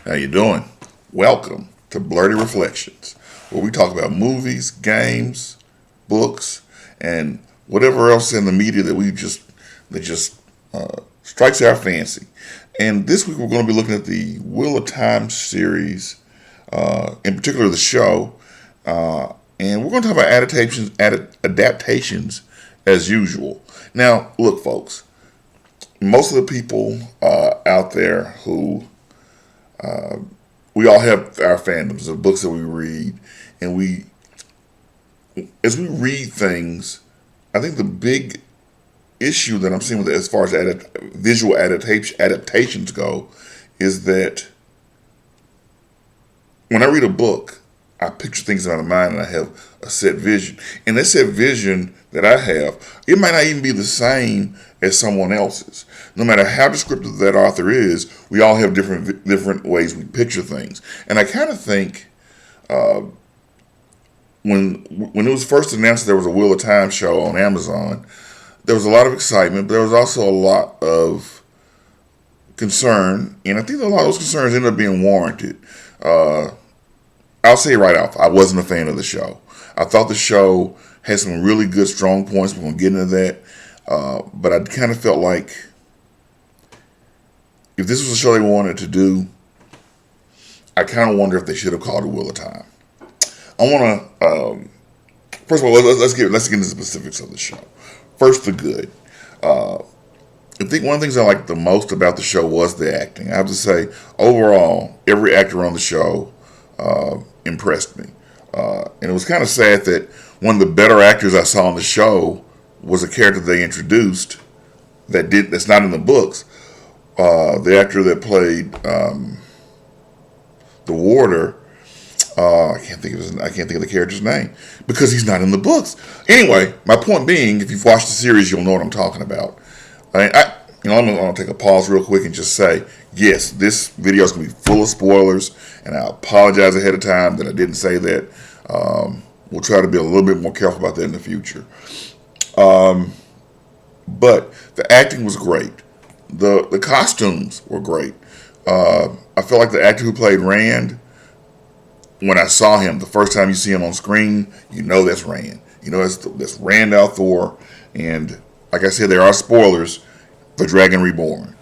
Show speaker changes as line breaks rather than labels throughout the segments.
How you doing? Welcome to Blurty Reflections, where we talk about movies, games, books, and whatever else in the media that just strikes our fancy. And this week we're going to be looking at the Wheel of Time series, in particular the show, and we're going to talk about adaptations as usual. Now, look, folks, most of the people out there who we all have our fandoms, the books that we read, and as we read things, I think the big issue that I'm seeing with it as far as visual adaptations go is that when I read a book, I picture things in my mind and I have a set vision. And that set vision that I have, it might not even be the same as someone else's. No matter how descriptive that author is, we all have different ways we picture things. And I kind of think when it was first announced that there was a Wheel of Time show on Amazon, there was a lot of excitement, but there was also a lot of concern. And I think a lot of those concerns ended up being warranted. I'll say right off, I wasn't a fan of the show. I thought the show had some really good, strong points. We're going to get into that. But I kind of felt like if this was a show they wanted to do, I kind of wonder if they should have called it Wheel of Time. I want to, first of all, let's get into the specifics of the show. First, the good. I think one of the things I liked the most about the show was the acting. I have to say, overall, every actor on the show impressed me. And it was kind of sad that one of the better actors I saw on the show was a character they introduced that's not in the books. The actor that played the warder, I can't think of the character's name because he's not in the books. Anyway, my point being, if you've watched the series, you'll know what I'm talking about. I'm going to take a pause real quick and just say, yes, this video is going to be full of spoilers, and I apologize ahead of time that I didn't say that. We'll try to be a little bit more careful about that in the future. But the acting was great. The costumes were great. I feel like the actor who played Rand, when I saw him, the first time you see him on screen, you know that's Rand. You know that's Rand al'Thor. And like I said, there are spoilers for Dragon Reborn.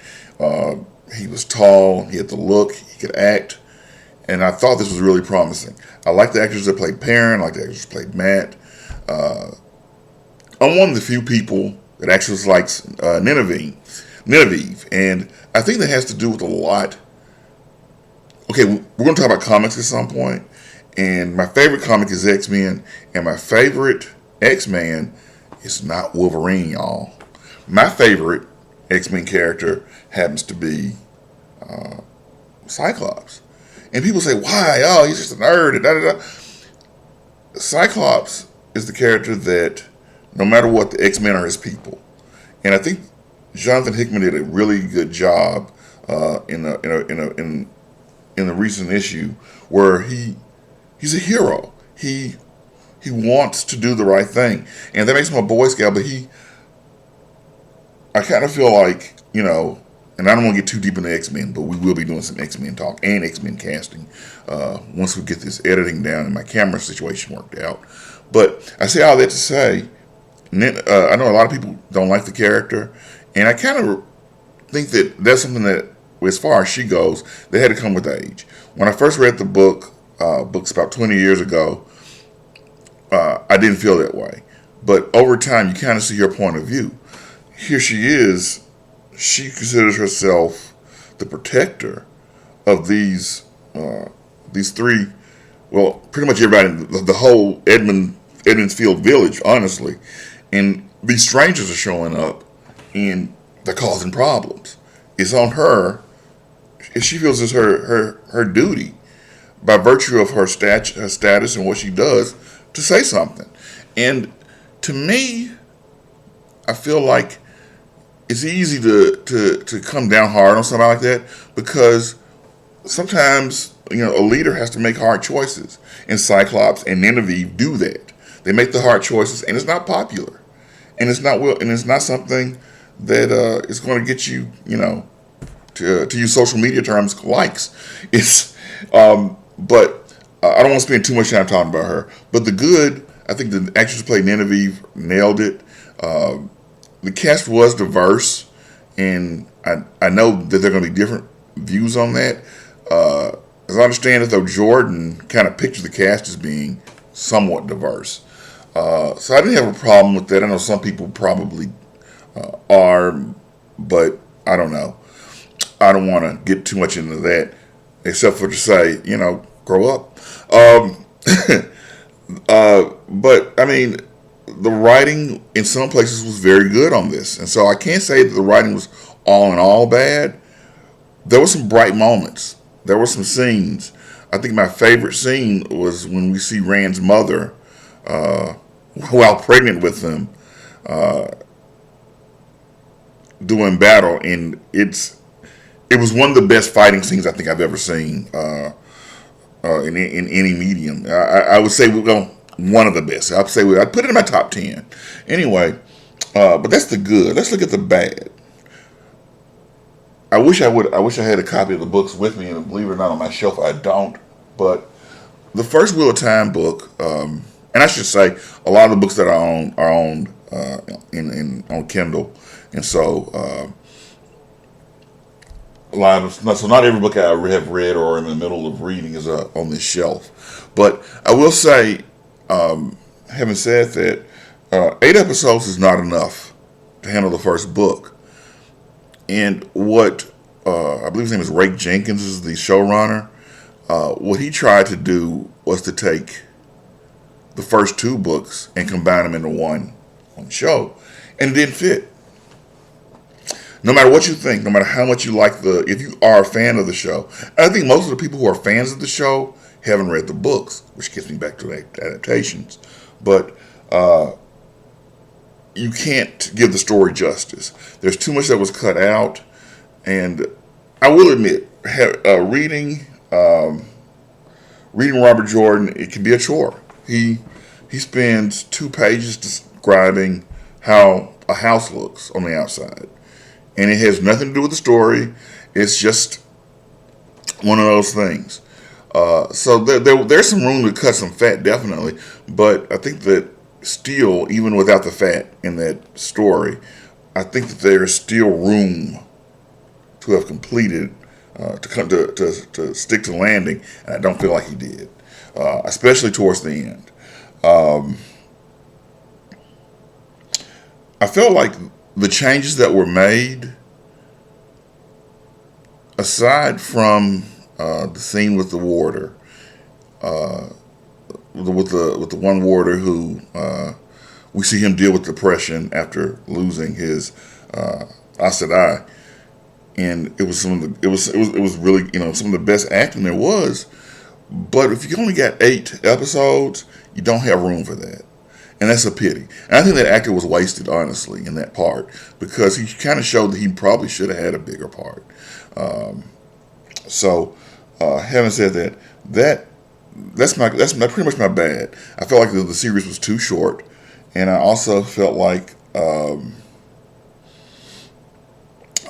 He was tall, he had the look, he could act, and I thought this was really promising. I like the actors that played Perrin, I like the actors that played Matt. I'm one of the few people that actually likes Nineveh, and I think that has to do with a lot. Okay, we're going to talk about comics at some point, and my favorite comic is X-Men, and my favorite X-Man is not Wolverine, y'all. My favorite X-Men character happens to be Cyclops. And people say, why? Oh, he's just a nerd. Da, da, da. Cyclops is the character that, no matter what, the X-Men are his people. And I think Jonathan Hickman did a really good job in the recent issue where he's a hero. He wants to do the right thing. And that makes him a Boy Scout, but I kind of feel like, and I don't want to get too deep into X-Men, but we will be doing some X-Men talk and X-Men casting once we get this editing down and my camera situation worked out. But I say all that to say, I know a lot of people don't like the character, and I kind of think that that's something that, as far as she goes, they had to come with age. When I first read the books about 20 years ago, I didn't feel that way. But over time, you kind of see her point of view. Here she is. She considers herself the protector of these three, well, pretty much everybody, the whole Edmondsfield village, honestly. And these strangers are showing up, and they're causing problems. It's on her. She feels it's her duty, by virtue of her status and what she does, to say something. And to me, I feel like it's easy to come down hard on somebody like that, because sometimes a leader has to make hard choices, and Cyclops and Nineveh do that. They make the hard choices, and it's not popular, and it's not something that is going to get you to use social media terms, likes. It's, but I don't want to spend too much time talking about her. But the good, I think the actress who played Genevieve nailed it. The cast was diverse, and I know that there are going to be different views on that. As I understand it, though, Jordan kind of pictured the cast as being somewhat diverse. So I didn't have a problem with that. I know some people probably are, but I don't know. I don't want to get too much into that, except for to say, grow up. But I mean, the writing in some places was very good on this, and so I can't say that the writing was all in all bad. There were some bright moments. There were some scenes. I think my favorite scene was when we see Rand's mother, while pregnant with him, doing battle, and it was one of the best fighting scenes I think I've ever seen in any medium. I would say one of the best. I'd put it in my top 10. Anyway, but that's the good. Let's look at the bad. I wish I had a copy of the books with me, and believe it or not, on my shelf I don't. But the first Wheel of Time book, and I should say, a lot of the books that I own are owned on Kindle, and so so not every book I have read or am in the middle of reading is on this shelf. But I will say, having said that, 8 episodes is not enough to handle the first book. And what I believe his name is Ray Jenkins, is the showrunner. What he tried to do was to take the first 2 books and combine them into one show, and it didn't fit. No matter what you think, no matter how much you like if you are a fan of the show, I think most of the people who are fans of the show haven't read the books, which gets me back to adaptations. But you can't give the story justice. There's too much that was cut out, and I will admit, reading Robert Jordan, it can be a chore. He spends 2 pages describing how a house looks on the outside, and it has nothing to do with the story. It's just one of those things. So there's some room to cut some fat, definitely, but I think that still, even without the fat in that story, I think that there is still room to have completed, to stick to landing, and I don't feel like he did, especially towards the end. I felt like the changes that were made, aside from the scene with the warder, with the one warder who we see him deal with depression after losing his Aes, and it was really some of the best acting there was. But if you only got 8 episodes, you don't have room for that, and that's a pity. And I think that actor was wasted, honestly, in that part, because he kind of showed that he probably should have had a bigger part. Having said that, that's pretty much my bad. I felt like the series was too short, and I also felt like a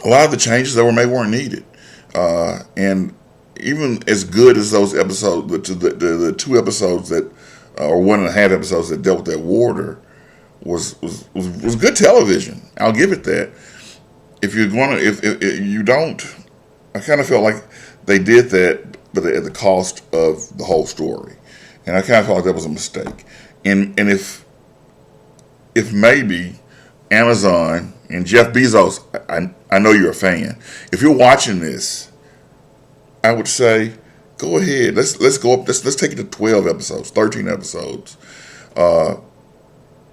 lot of the changes that were made weren't needed. And even as good as those episodes, the 2 episodes that, or 1.5 episodes that dealt with that warder, was good television. I'll give it that. If you don't, I kind of felt like they did that, but at the cost of the whole story, and I kind of felt like that was a mistake. And if maybe Amazon and Jeff Bezos, I know you're a fan. If you're watching this, I would say, go ahead. Let's go up. Let's take it to 12 episodes, 13 episodes, and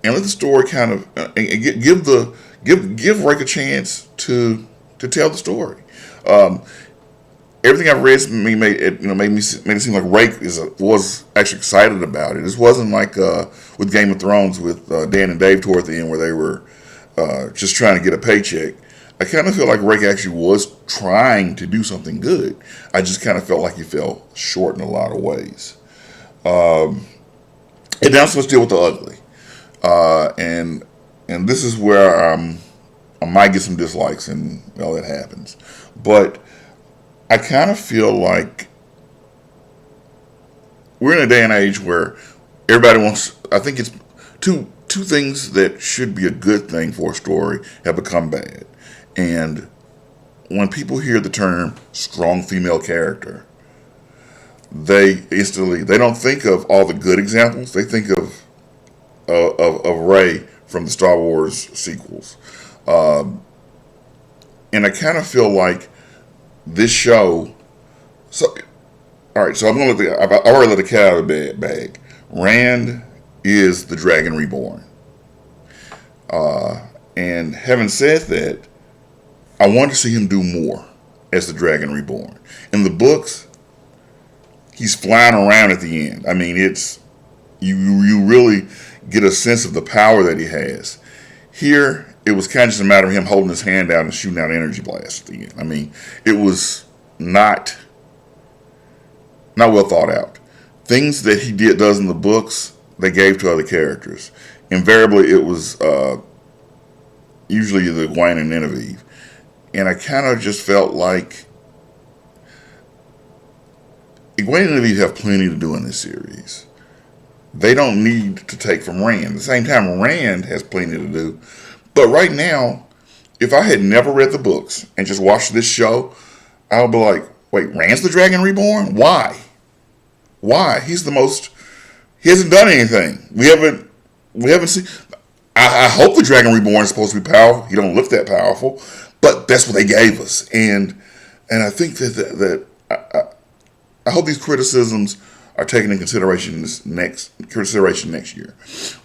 let the story kind of and give Rick a chance to tell the story. Everything I've read made it seem like Rake was actually excited about it. This wasn't like with Game of Thrones with Dan and Dave toward the end, where they were just trying to get a paycheck. I kind of feel like Rake actually was trying to do something good. I just kind of felt like he fell short in a lot of ways. And now let's deal with the ugly, and this is where I'm I might get some dislikes, and well, that happens. But I kind of feel like we're in a day and age where everybody wants. I think it's two things that should be a good thing for a story have become bad, and when people hear the term strong female character, they don't think of all the good examples. They think of Rey from the Star Wars sequels, and I kind of feel like this show. So, all right, so I'm gonna I've already let the cat out of the bag. Rand is the Dragon Reborn, and having said that, I want to see him do more as the Dragon Reborn. In the books, he's flying around at the end. I mean, it's you really get a sense of the power that he has. Here, it was kind of just a matter of him holding his hand out and shooting out energy blasts at the end. I mean, it was not well thought out. Things that he does in the books, they gave to other characters. Invariably, it was usually the Egwene and Genevieve. And I kind of just felt like Egwene and Genevieve have plenty to do in this series. They don't need to take from Rand. At the same time, Rand has plenty to do. But right now, if I had never read the books and just watched this show, I would be like, wait, Rand's the Dragon Reborn? Why? Why? He hasn't done anything. We haven't seen. I hope the Dragon Reborn is supposed to be powerful. He don't look that powerful, but that's what they gave us. And I think that I hope these criticisms are taken in consideration next year.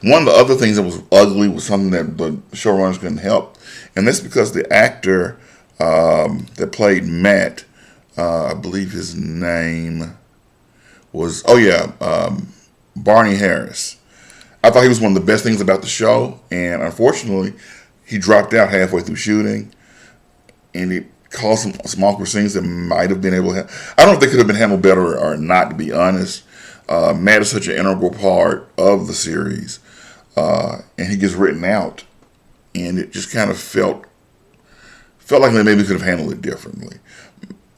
One of the other things that was ugly was something that the showrunners couldn't help, and that's because the actor that played Matt, I believe his name was Barney Harris. I thought he was one of the best things about the show, and unfortunately, he dropped out halfway through shooting, and it caused some awkward scenes that might have been able to. I don't know if they could have been handled better or not, to be honest. Matt is such an integral part of the series, and he gets written out, and it just kind of felt like they maybe could have handled it differently.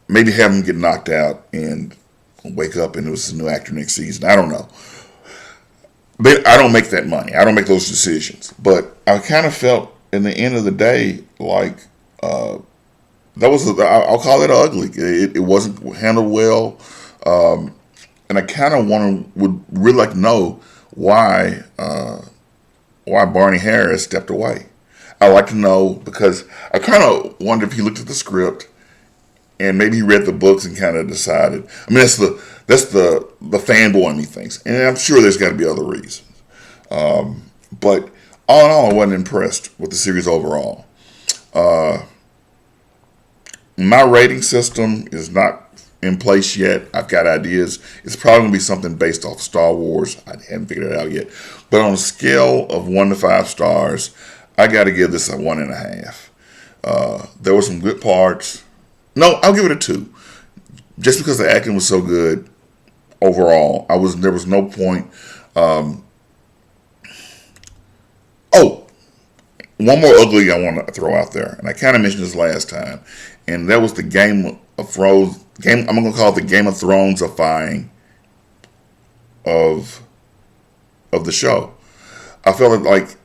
Maybe have him get knocked out and wake up and it was a new actor next season. I don't know. But I don't make that money. I don't make those decisions. But I kind of felt, in the end of the day, like that was, I'll call it ugly. It wasn't handled well. And I kind of would really like to know why Barney Harris stepped away. I'd like to know, because I kind of wonder if he looked at the script and maybe he read the books and kind of decided. I mean, that's the fanboy in me thinks, and I'm sure there's got to be other reasons. But all in all, I wasn't impressed with the series overall. My rating system is not in place yet. I've got ideas. It's probably going to be something based off Star Wars. I haven't figured it out yet. But on a scale of 1 to 5 stars, I got to give this a 1.5. There were some good parts. No, I'll give it a 2. Just because the acting was so good overall, there was no point. One more ugly I want to throw out there, and I kind of mentioned this last time, and that was the Game of Thrones. I'm going to call it the Game of Thrones-ifying of the show. I felt like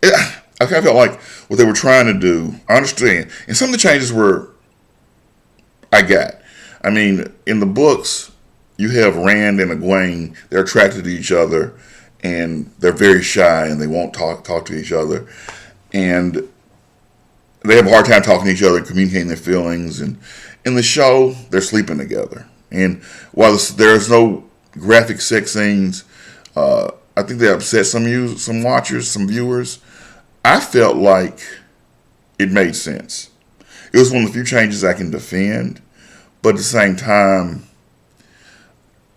I kind of felt like what they were trying to do. I understand, and some of the changes I got. I mean, in the books, you have Rand and Egwene. They're attracted to each other, and they're very shy, and they won't talk to each other, and they have a hard time talking to each other and communicating their feelings. And in the show, they're sleeping together. And while there's no graphic sex scenes, I think they upset some watchers, some viewers. I felt like it made sense. It was one of the few changes I can defend, but at the same time,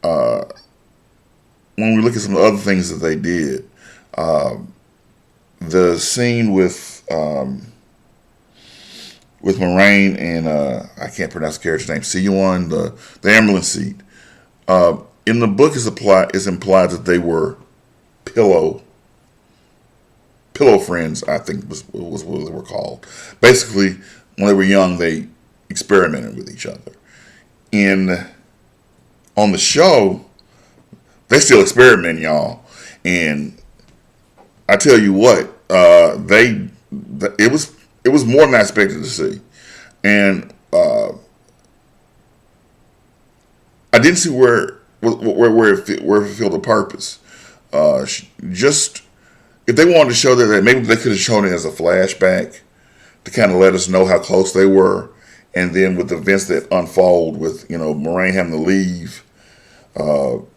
when we look at some of the other things that they did, the scene with Moraine and I can't pronounce the character's name, Siouan, the ambulance seat. In the book, it's implied that they were pillow Pillow Friends, I think was what they were called. Basically, when they were young, they experimented with each other. In on the show, they still experiment, y'all. And I tell you what, it was more than I expected to see, and I didn't see where it fulfilled the purpose. Just if they wanted to show that, maybe they could have shown it as a flashback to kind of let us know how close they were, and then with the events that unfold with Moraine having to leave, and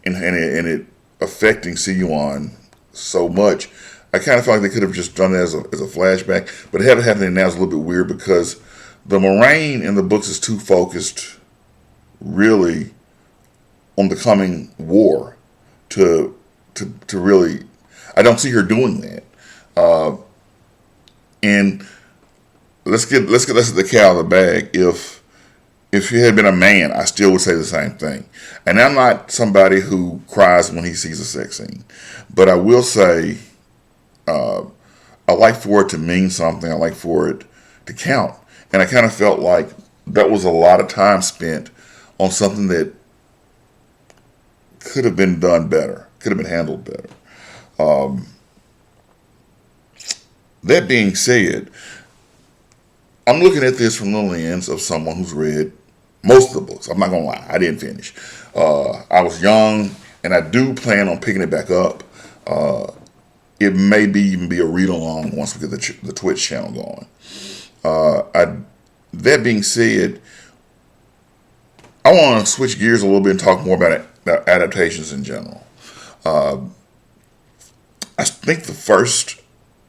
it affecting Siyuan so much. I kind of felt like they could have just done it as a flashback, but having it happening now is a little bit weird because the Moraine in the books is too focused, really, on the coming war to really. I don't see her doing that. And let's get the cat out of the bag. If she had been a man, I still would say the same thing. And I'm not somebody who cries when he sees a sex scene, but I will say, I like for it to mean something. I like for it to count. And I kind of felt like that was a lot of time spent on something that could have been done better, could have been handled better. That being said, I'm looking at this from the lens of someone who's read most of the books. I'm not going to lie. I didn't finish. I was young, and I do plan on picking it back up. It may even be a read-along once we get the Twitch channel going. That being said, I want to switch gears a little bit and talk more about adaptations in general. I think the first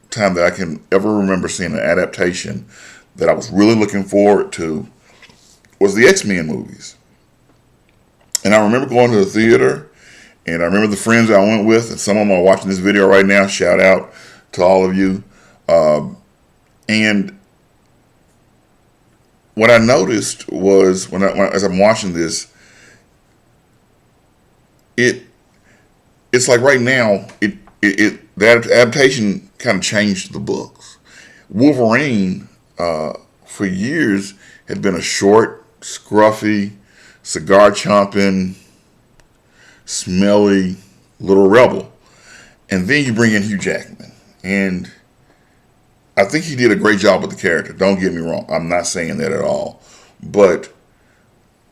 time that I can ever remember seeing an adaptation that I was really looking forward to was the X-Men movies. And I remember going to the theater, and I remember the friends I went with, and some of them are watching this video right now. Shout out to all of you. And what I noticed was as I'm watching this, it's like right now the adaptation kind of changed the books. Wolverine for years had been a short, scruffy, cigar chomping, smelly little rebel, and then you bring in Hugh Jackman, and I think he did a great job with the character. Don't get me wrong. I'm not saying that at all. But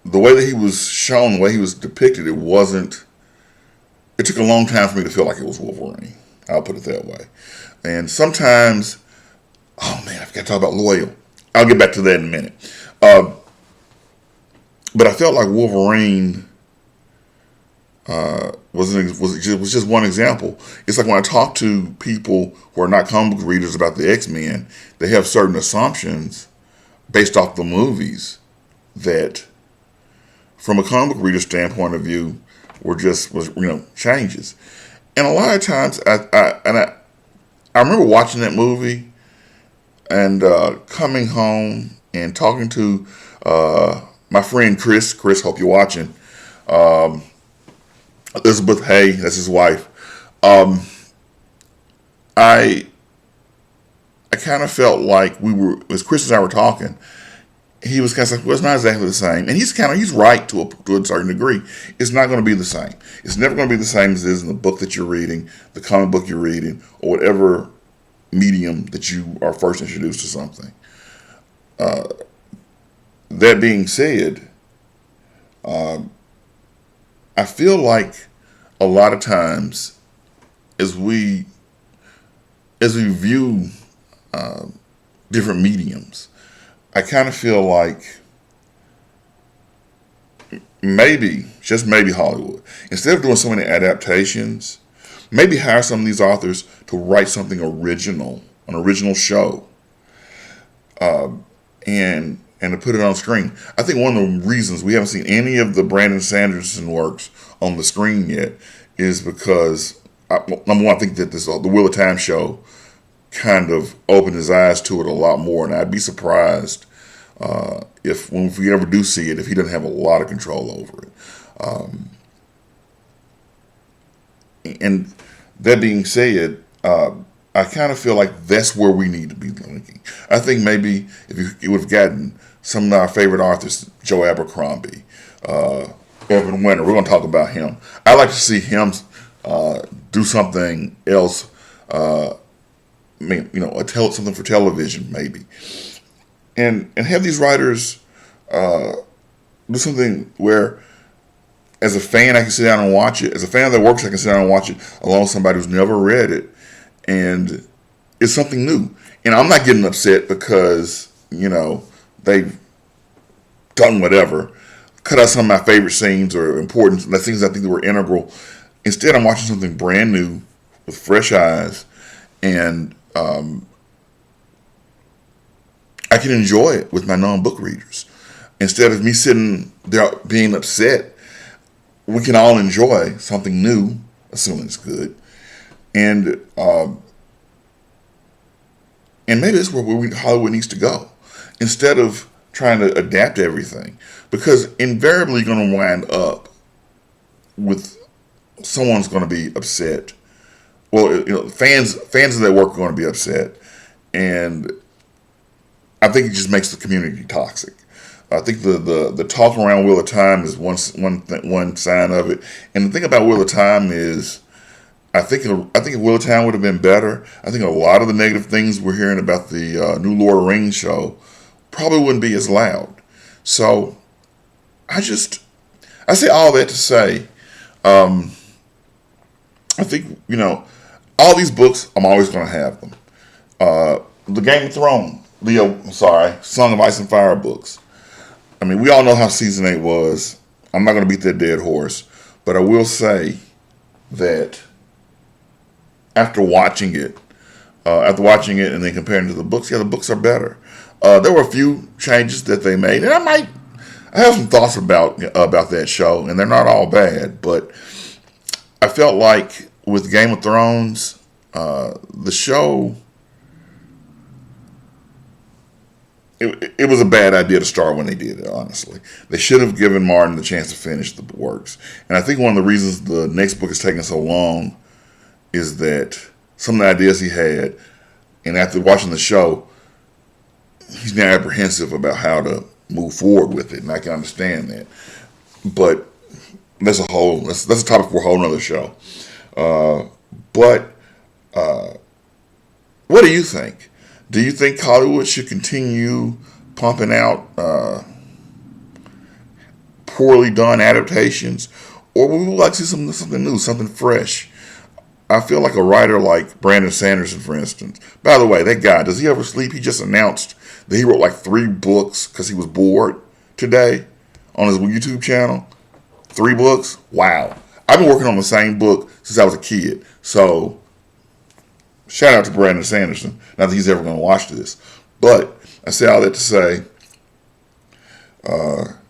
the way that he was shown, the way he was depicted, it took a long time for me to feel like it was Wolverine. I'll put it that way. And sometimes, oh man, I forgot to talk about Loyal. I'll get back to that in a minute. But I felt like Wolverine was just one example. It's like when I talk to people who are not comic book readers about the X-Men, they have certain assumptions based off the movies that, from a comic book reader standpoint of view, was changes. And a lot of times, I remember watching that movie and coming home and talking to my friend Chris. Chris, hope you're watching. Elizabeth Hay, that's his wife. I kind of felt like as Chris and I were talking, he was kind of like, well, it's not exactly the same. And he's right to a certain degree. It's not going to be the same. It's never going to be the same as it is in the book that you're reading, the comic book you're reading, or whatever medium that you are first introduced to something. That being said, I feel like a lot of times as we view different mediums, I kind of feel like just maybe Hollywood, instead of doing so many adaptations, maybe hire some of these authors to write something original, an original show, and to put it on screen. I think one of the reasons we haven't seen any of the Brandon Sanderson works on the screen yet is because, number one, I think that the Wheel of Time show kind of opened his eyes to it a lot more, and I'd be surprised if we ever do see it, if he doesn't have a lot of control over it. And that being said, I kind of feel like that's where we need to be looking. I think maybe if you would have gotten some of our favorite authors, Joe Abercrombie, Evan Winter, we're going to talk about him. I'd like to see him do something else. Something for television maybe, and have these writers do something where, as a fan, I can sit down and watch it. As a fan of their works, I can sit down and watch it along with somebody who's never read it, and it's something new. And I'm not getting upset because they've done whatever, cut out some of my favorite scenes or important the things I think that were integral. Instead, I'm watching something brand new with fresh eyes, and I can enjoy it with my non-book readers. Instead of me sitting there being upset, we can all enjoy something new, assuming it's good, and maybe that's where Hollywood needs to go, instead of trying to adapt everything, because invariably you're going to wind up with someone's going to be upset. Well, fans of that work are going to be upset, and I think it just makes the community toxic. I think the talk around Wheel of Time is one sign of it, and the thing about Wheel of Time is, I think if Wheel of Time would have been better, I think a lot of the negative things we're hearing about the new Lord of the Rings show probably wouldn't be as loud. So I say all that to say, I think all these books, I'm always going to have them. The Game of Thrones, Song of Ice and Fire books. I mean, we all know how season 8 was. I'm not going to beat that dead horse, but I will say that after watching it and then comparing to the books, the books are better. There were a few changes that they made, and I have some thoughts about that show, and they're not all bad, but I felt like with Game of Thrones, the show, it was a bad idea to start when they did it, honestly. They should have given Martin the chance to finish the works. And I think one of the reasons the next book is taking so long is that some of the ideas he had, and after watching the show, he's now apprehensive about how to move forward with it, and I can understand that. But that's a topic for a whole nother show. But what do you think? Do you think Hollywood should continue pumping out poorly done adaptations, or would we like to see something new, something fresh? I feel like a writer like Brandon Sanderson, for instance. By the way, that guy, does he ever sleep? He just announced that he wrote like 3 books because he was bored today on his YouTube channel. 3 books? Wow. I've been working on the same book since I was a kid. So, shout out to Brandon Sanderson. Not that he's ever going to watch this. But I say all that to say,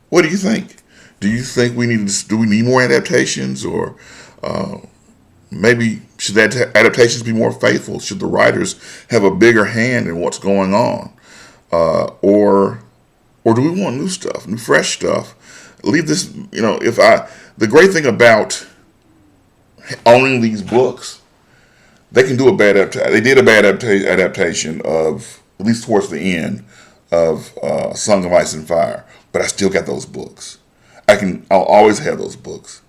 what do you think? Do you think do we need more adaptations, or maybe should adaptations be more faithful? Should the writers have a bigger hand in what's going on? Or do we want new stuff, new fresh stuff? Leave this, the great thing about owning these books, they can do a bad adaptation. They did a bad adaptation of, at least towards the end, of Song of Ice and Fire. But I still got those books. I'll always have those books.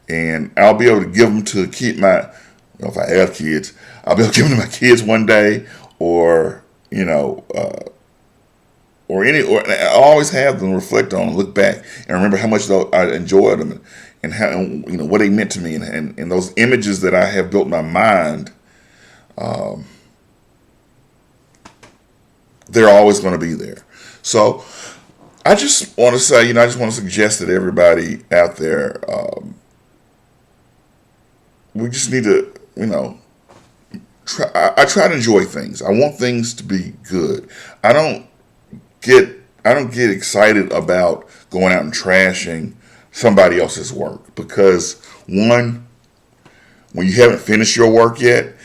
And I'll be able to give them to if I have kids, I'll be able to give them to my kids one day, or I always have them, reflect on them, look back, and remember how much I enjoyed them, and how what they meant to me, and those images that I have built in my mind. They're always going to be there. So I just want to say, I just want to suggest that everybody out there, we just need to, I try to enjoy things. I want things to be good. I don't get excited about going out and trashing somebody else's work, because one, when you haven't finished your work yet,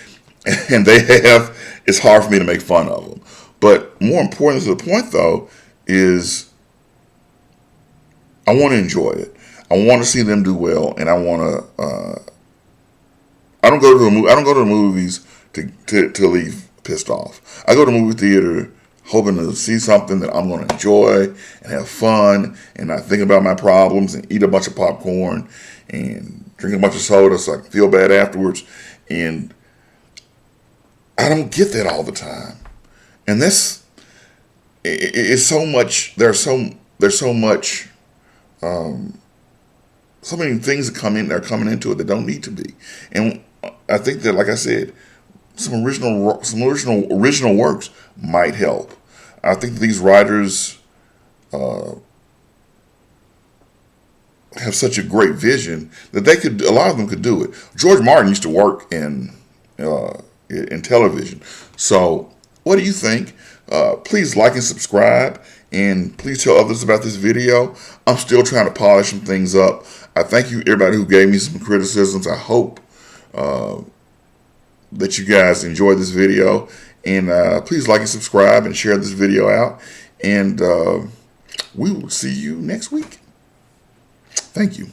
and they have, it's hard for me to make fun of them. But more important to the point, though, is I want to enjoy it. I want to see them do well, and I want to. I don't go to the movies to leave pissed off. I go to the movie theater hoping to see something that I'm going to enjoy and have fun and not think about my problems and eat a bunch of popcorn and drink a bunch of soda so I can feel bad afterwards. And I don't get that all the time. And this is so much. There's so much. So many things that are coming into it that don't need to be. And I think that, like I said, some original works might help. I think these writers have such a great vision that a lot of them could do it. George Martin used to work in television. So, what do you think? Please like and subscribe, and please tell others about this video. I'm still trying to polish some things up. I thank you, everybody who gave me some criticisms. I hope that you guys enjoyed this video, and please like and subscribe and share this video out, and we will see you next week. Thank you.